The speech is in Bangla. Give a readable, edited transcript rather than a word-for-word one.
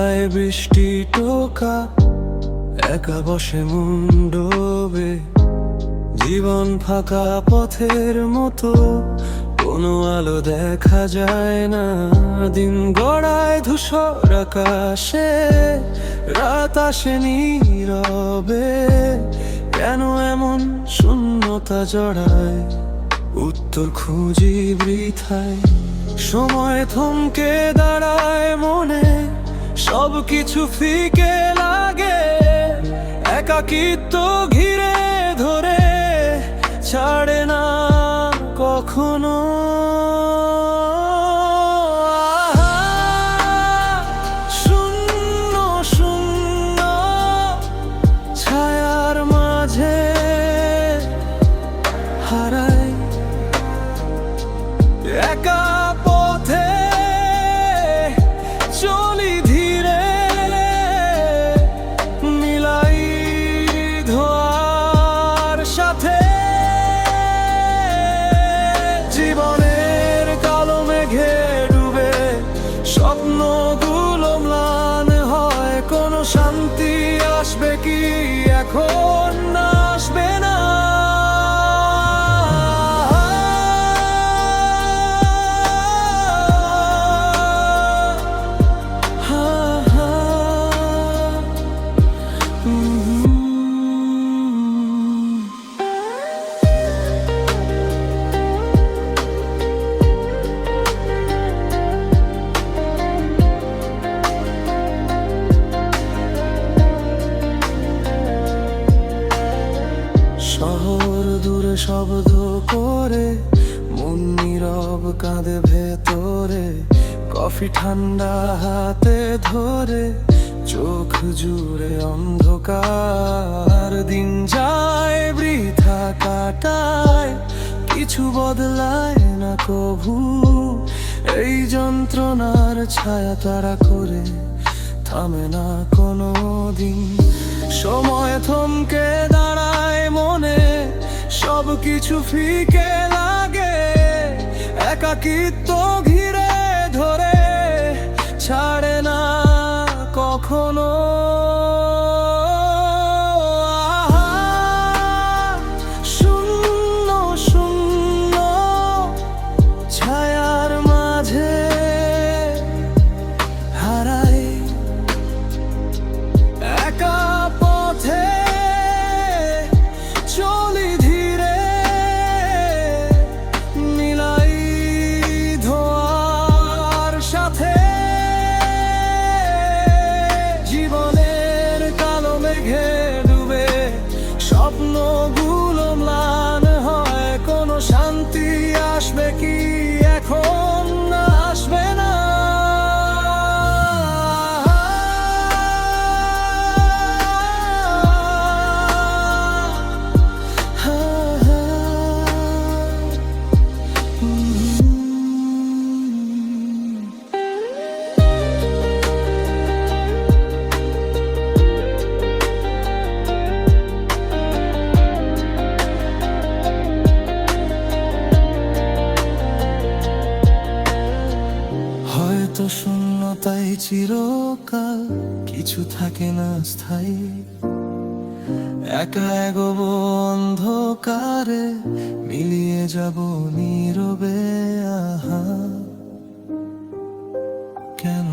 ধারায় বৃষ্টি টোকা একা বসে মুন্ডবে, জীবন ফাঁকা পথের মতো, কোনো আলো দেখা যায় না। দিন গড়ায় ধূসর আকাশে, রাত আসে নীরবে। কেন এমন শূন্যতা জড়ায়, উত্তর খুঁজি বৃথায়। সময় থমকে দাঁড়ায় মনে, সবকিছু ফিকে লাগে। একাকিত্ব ঘিরে ধরে, ছাড়ে না কখনো। শূন্য শূন্য ছায়ার মাঝে হারাই, একা পথে চলি ধীরে, মিলাই ধোয়ার সাথে। জীবনের কালো মেঘে ডুবে, স্বপ্নগুলো ম্লান হয়। কোনো শান্তি আসবে কি এখন, না আসবে না। শহর দূরে শব্দ করে, মন নীরব কাঁদে ভেতরে। কফি ঠান্ডা হাতে ধরে, চোখ জুড়ে অন্ধকার। দিন যায় বৃথা কাটায়, কিছু বদলায় না কভু। এই যন্ত্রণার ছায়া তারা করে, থামে না কোনো দিন। সময় থমকে দাঁড়ায় মনে, সবকিছু ফিকে লাগে। একাকিত্ব ঘিরে ধরে, ছাড়ে না কখনো। শূন্য শূন্য ছায়ার মাঝে হারাই, একা পথে চলি ধীরে, মিলাই ধোয়ার সাথে। জীবনের কালো মেঘে ডুবে, স্বপ্নগুলো ম্লান হয়। কোনো শান্তি আসবে কি এখন, না আসবে না। হয়তো শূন্যতাই চিরকাল, কিছু থাকে না স্থায়ী। একা এগোবো অন্ধকারে, মিলিয়ে যাব নীরবে। আহা কেন